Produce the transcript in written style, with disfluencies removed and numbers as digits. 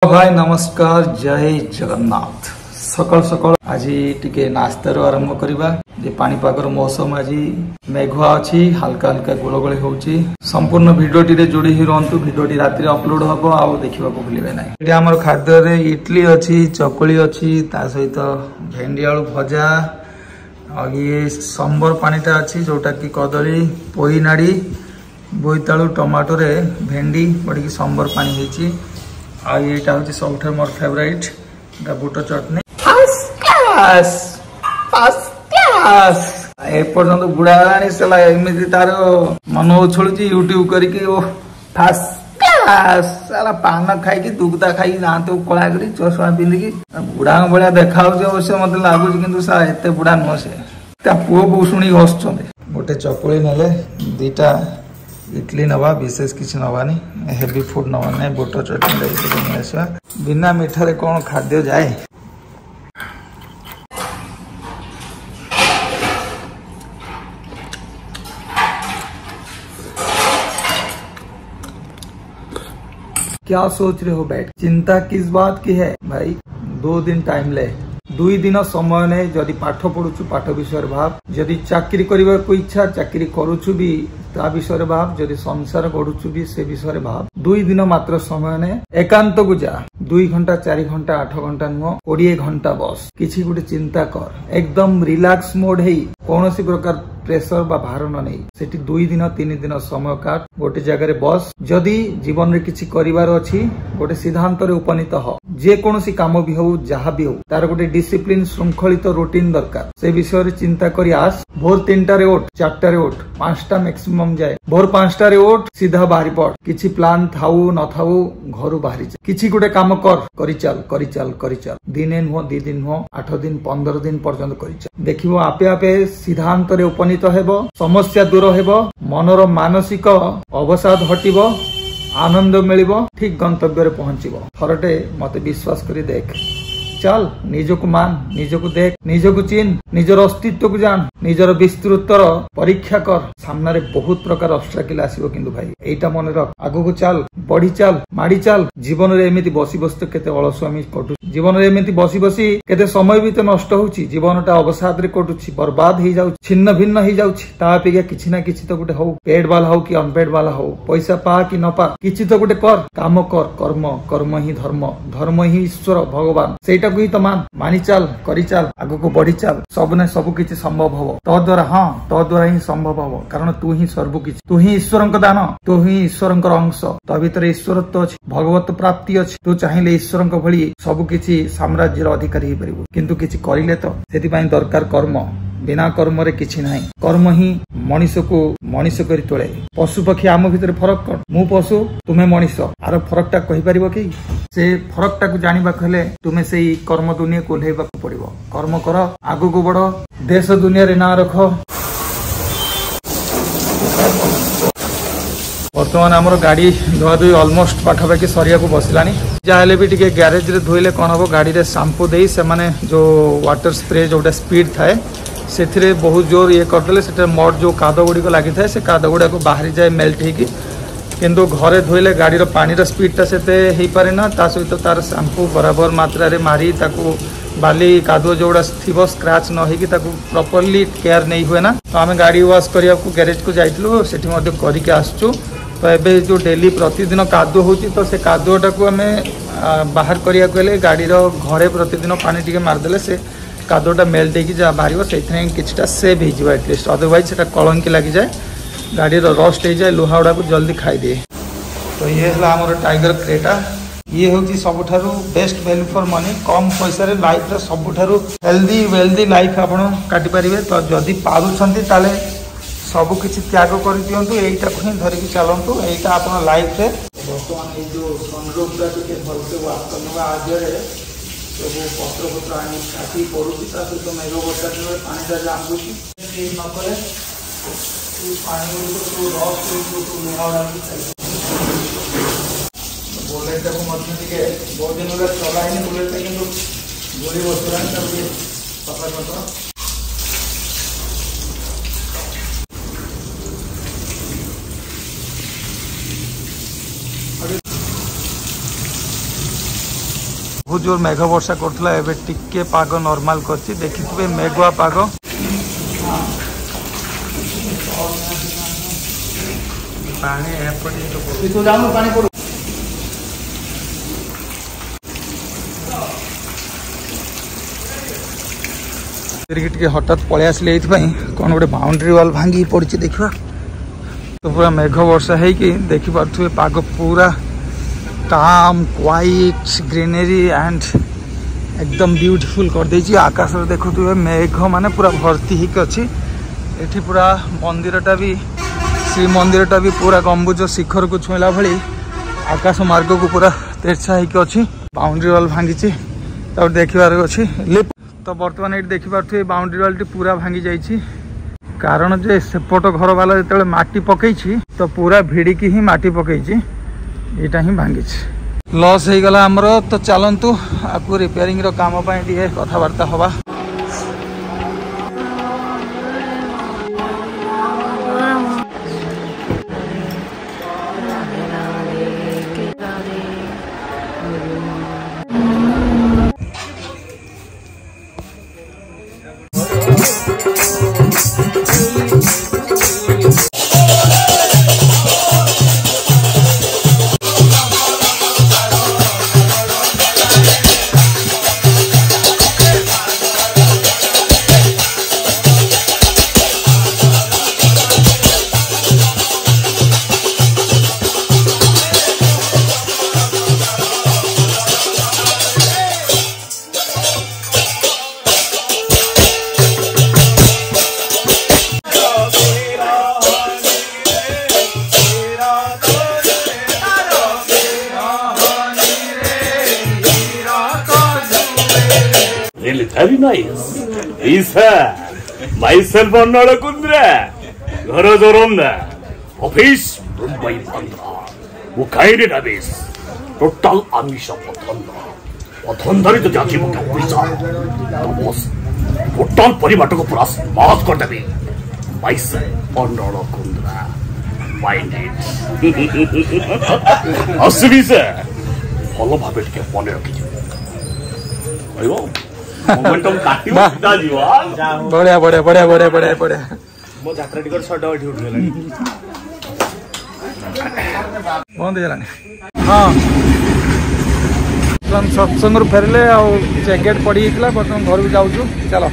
भाई नमस्कार जय जगन्नाथ सकाल सकाल आज टिके नास्तार आरंभ करवा जे पानीपागर मौसम आज मेघुआ अच्छी हल्का हल्का गोलगोली होची संपूर्ण भिडियोटी रे जोड़ी ही रहंतु भिडियोटी राति अपलोड हबो आ देखिबा को भूलिबे नै एटी हमर खाद्य रे इडली अछि चकुली अछि ता सहित भेंडी आलू भजा आ ये संबर पानीटा अछि जोटा की कदली पोई नाड़ी बोईतालू टमाटो रे भेंडी पड़ी संबर पानी हेची आ येटा होची सबठार मोर फेवरेट बुट चटनी फर्स्ट क्लास ए पर्यंत बुढ़ा रानी सला एमिति तार मन उछळुची यूट्यूब करके ओ फर्स्ट क्लास साला पान खाई की दुगदा खाई दांत कला करी चश्मा पिंदी बुढ़ा बळिया देखाउ जे अवश्य मते लागु किंतु सा एते बुढ़ा न से ता पुओ बो सुनी हसछन गोटे चकुली नेले दीटा इडली नवा विशेष किसी नवानी हेवी फूड नवा नहीं बुट चटनी बिना मीठारे कौन खाद्य जाए क्या सोच रहे हो बैठ चिंता किस बात की है भाई 2 दिन टाइम ले 2 दिन समय ने जदि पाठ पढ़ुछु पाठ विषय भाव जदि चाकरी करबा को इच्छा चाकरी करूछु भी ता विषय भाव जदि संसार गढ़ुछु भी से विषय भाव 2 दिन मात्र समय ने एकांत को जा 2 घंटा 4 घंटा 8 घंटा नुह 20 घंटा बस किसी गोटे चिंता कर एकदम रिलैक्स मोड है कौन सी प्रकार प्रेसर बा भार न नहीं सेठी 2 दिन 3 दिन समय काट गोटे जगह बस जदि जीवन रे किछि करिवार अछि गोटे सिद्धांत रे उपनीत हो जे कोनोसी काम भी हो जहा भी हो तार गोटे डिसिप्लिन श्रृंखलित रूटीन दरकार से विषय रे चिंता करी आस भोर 3टा रे उठ 4टा रे उठ 5टा मैक्सिमम जाए भोर 5टा रे उठ सीधा बाहरी पड़ किछि प्लान थाऊ न थाऊ घरु बाहरी जा किछि गोटे काम करी चल दिने नुह 2 दिन नुह 8 दिन 15 दिन पर्यंत करी चल देखिबो आपे आपे सिद्धांत रे उपनीत हेबो समस्या दूर हेबो मनर मानसिक अवसाद हटिबो आनंद मिलिबो ठीक गंतव्य रे पहुंचीबो थरटे मते विश्वास करी देख चल निजको मान निजको देख निजको चिन्ह निजर अस्तित्व को जान निजर विस्तृतर परीक्षा कर सामने रे बहुत प्रकार ऑब्स्टेकल आसीबो किंतु भाई एटा मन रख आगो को चल बढ़ी चल माड़ी चल जीवन रे एमिति बसी बसते केते अलसुआमी कटु जीवन रे एमिति बसी बसी केते समय भी तो नष्ट होउची जीवनटा अवसाद रे कटुची बर्बाद ही जाउची छिन्न भिन्न ही जाउची ता अपेक्षा किछि ना किछि तो गुटे हो पेड वाला हो कि अनपेड वाला हो पैसा पा कि न पा किछि तो गुटे कर काम कर कर्म ही धर्म ही ईश्वर भगवान सेटा ही तो मानी चल करी चल आगो को बढ़ी चल सब ने सब किछि संभव हो तो द्वारा तो द्वारा ही संभव हो कारण तू ही सर्व किछि तू ही ईश्वरक दान तू ही ईश्वरक अंश तो भीतर ईश्वरत्व अछि भगवत प्राप्ति अछि तू चाहिए ईश्वरक भली सब किछि साम्राज्यर अधिकारी ही परिबो किंतु किछि करिले तो सेति पई दरकार कर्म बिना कर्म रे किछि नाही कर्म ही मनीष करी तोले पशु पक्षी आम भितर फरक कर मु पशु तुमे मनीष आर फरकटा कहि परिबो कि से फरकटा को जानिबा कहले तुमे सेही कर्म दुनिया को लेबा पड़िबो कर्म कर आगु को बढ़ देश दुनिया रे ना रख वर्तमान आमर गाड़ी धुआ धुई अलमोस्ट पाखापाखि सरिया को बसलानी जहाँ भी टिके ग्यारेज रे धोइले कौन हम गाड़ी रे शैम्पू दे से माने जो वाटर स्प्रे जोटा स्पीड थाए से बहुत जोर ये करदे से मड जो काद गुड़िक लगी था से काद गुड़ा को बाहरी जाए मेल्ट होगी किंतु घरे धोइले गाड़ी पानी स्पीडटा से पारे ना ता सहित तार शैम्पू बराबर मात्रा रे मारी ताकू बाली कादुआ जोड़ा थी स्क्राच न होगी प्रॉपर्ली केयर नहीं हुए ना तो आम गाड़ी वाश करने को गैरेज को जाइलु से करके आसचु तो एबे जो डेली प्रतिदिन कादुआ होची तो से कादुआटा को आम बाहर करिया को गाड़ी घरे प्रतिदिन पानी टिके मारदेले से कादुआटा मेल्ट होगी जहाँ बाहर से किछटा सेव हो एटलिस्ट अदरवाइज से कलंकी लगी जाए गाड़ी रस्ट हो जाए लुहा गुड़ा को जल्दी खाई दिए तो ये है आमर टाइगर क्रेटा ये हूँ सबुठारु बेस्ट वैल्यू फॉर मनी कम पैसा रे लाइफ रे सबुठारु हेल्दी वेल्दी लाइफ आपण काटी परिबे तो जदि पारुछंती ताले सब किछि त्याग कर दियंतु एटा को ही धरिक चलंतु एटा आपण लाइफ रे वर्तमान ए जो सनरूफ दा के भलसे वास करनवा आज रे सब पत्र आनी काटी पड़ुची ता सहित मेघ वर्षा दिन पानीटा जाम होची न करे पानी को रस को लुहा बुलेट को बहुत दिन चलानी बुलेट कि गोली बसलानी सफा कर बहुत जोर मेघ वर्षा करथला एबे टिके पाग नॉर्मल करछि देखिथिबे मेघुआ पाग पानी एपटे तो जानो पानी पड़ो टिके हठात पळे आसले एथि कौन गोटे बाउंड्री वाल भांगी पड़ी देखा तो पूरा मेघ वर्षा है कि देखी पारे पाग पूरा काम क्वाइट ग्रीनरी एंड एकदम ब्यूटीफुल कर देछि आकाश देखुए मेघ माने पूरा भर्ती हिक अछि एठी पूरा मंदिरटा भी श्री मंदिरटा भी पूरा गंबुज शिखर को छुईला भली आकाश मार्ग को पूरा तेरछा हिक अछि बाउंड्री वाल भांगी तब देखिबार अछि तो बर्तमान ये देखिपे बाउंड्री वाल पूरा भांगी जाइए कारण जे सेपट घर वाला जो माटी पकई तो पूरा भिड़िकी ही माटी पकई यहाँ ही भांगी लॉस हो गला आमर तो चलतु आपको रिपेयरिंग रो काम कथबार्ता हवा Really very nice. Isa, myself Arnala Kundra, Garo Zoronda, Office, Mumbai Bandra, Mukaide Abyss, Total Amisha Potanda, Potandari to Jaki Mukapisa, the most total Porimatoko Plus, Mask or the Bay, myself Arnala Kundra, find it. Asubisa, follow Habit kept one of you. I won't. Momentum काटी उठा जीवा बढ़िया बढ़िया बढ़िया बढ़िया बढ़िया बढ़िया मो यात्रा टिकट शॉट आउट उठ गेलानी बंद हेलानी हां सत्संग फेरले आ जैकेट पड़ी बर्तमान घर भी जाऊँ चलो।